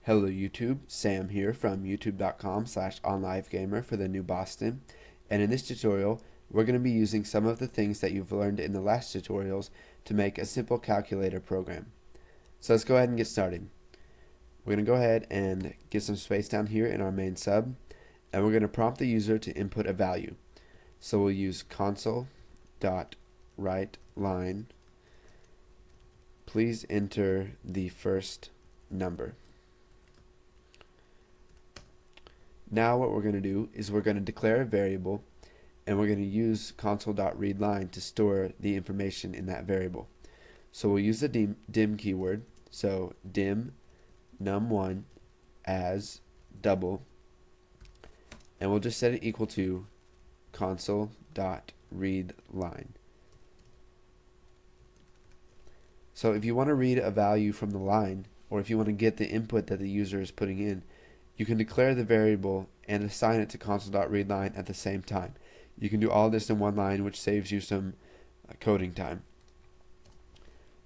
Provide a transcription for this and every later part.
Hello YouTube, Sam here from youtube.com/onlivegamer for the new Boston, and in this tutorial we're going to be using some of the things that you've learned in the last tutorials to make a simple calculator program. So let's go ahead and get started. We're going to go ahead and get some space down here in our main sub, and we're going to prompt the user to input a value. So we'll use console.writeLine. Please enter the first number. Now what we're going to do is we're going to declare a variable, and we're going to use console.readLine to store the information in that variable. So we'll use the dim keyword, so dim num1 as double, and we'll just set it equal to console.readLine. So if you want to read a value from the line, or if you want to get the input that the user is putting in, you can declare the variable and assign it to console.readLine at the same time. You can do all this in one line, which saves you some coding time.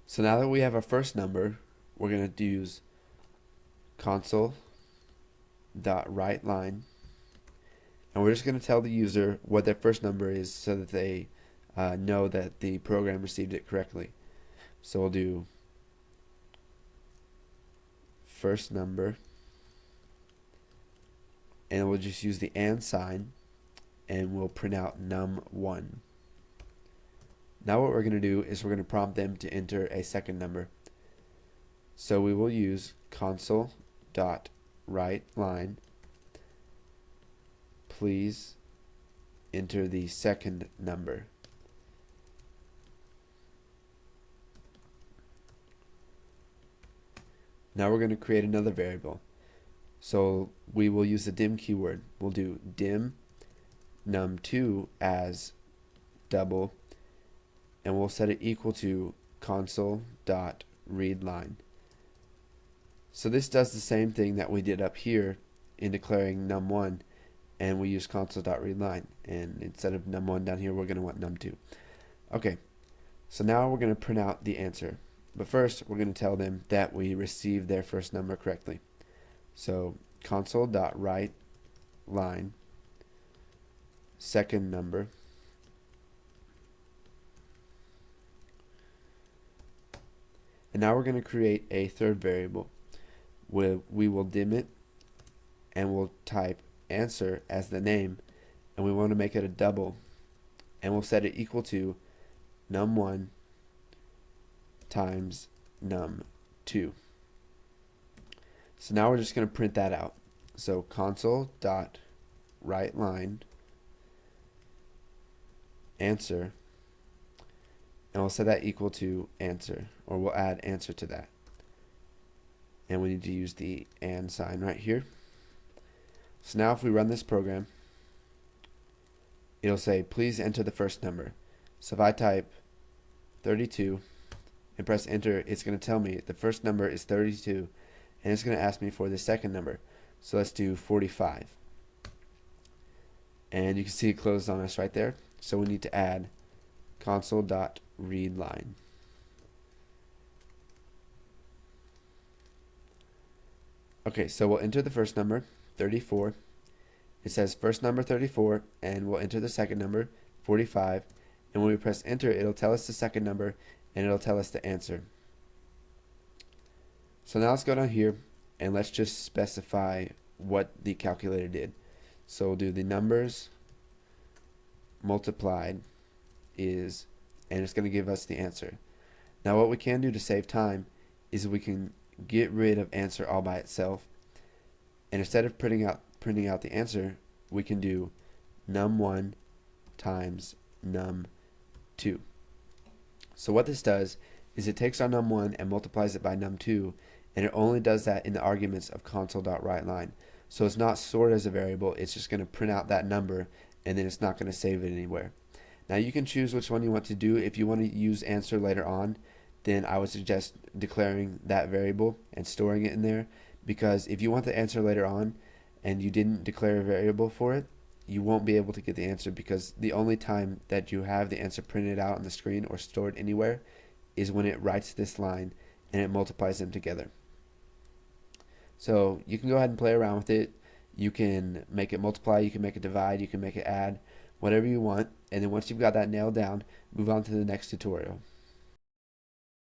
So now that we have our first number, we're going to use console.writeLine, and we're just going to tell the user what their first number is so that they know that the program received it correctly. So we'll do first number, and we'll just use the and sign, and we'll print out num1. Now what we're going to do is we're going to prompt them to enter a second number. So we will use console.writeLine. Please enter the second number. Now we're going to create another variable. So we will use the dim keyword. We'll do dim num2 as double, and we'll set it equal to console.readLine. So this does the same thing that we did up here in declaring num1, and we use console.readLine, and instead of num1 down here we're going to want num2. Okay, so now we're going to print out the answer, but first we're going to tell them that we received their first number correctly. So console.writeLine second number, and now we're going to create a third variable where we will dim it, and we'll type answer as the name, and we want to make it a double, and we'll set it equal to num1 times num2. So now we're just going to print that out. So console.writeLine answer, and we'll set that equal to answer, or we'll add answer to that. And we need to use the and sign right here. So now if we run this program, it'll say please enter the first number. So if I type 32 and press enter, it's going to tell me the first number is 32, and it's going to ask me for the second number. So let's do 45, and you can see it closed on us right there. So we need to add console.readLine. Okay, so we'll enter the first number, 34. It says first number 34, and we'll enter the second number, 45, and when we press enter, it'll tell us the second number, and it'll tell us the answer. So now let's go down here, and let's just specify what the calculator did. So we'll do the numbers multiplied is, and it's going to give us the answer. Now what we can do to save time is we can get rid of answer all by itself, and instead of printing out the answer, we can do num1 times num2. So what this does is it takes our num1 and multiplies it by num2, and it only does that in the arguments of console.writeLine. So it's not stored as a variable, it's just going to print out that number, and then it's not going to save it anywhere. Now you can choose which one you want to do. If you want to use answer later on, then I would suggest declaring that variable and storing it in there, because if you want the answer later on and you didn't declare a variable for it, you won't be able to get the answer, because the only time that you have the answer printed out on the screen or stored anywhere is when it writes this line and it multiplies them together. So you can go ahead and play around with it. You can make it multiply, you can make it divide, you can make it add, whatever you want. And then once you've got that nailed down, move on to the next tutorial.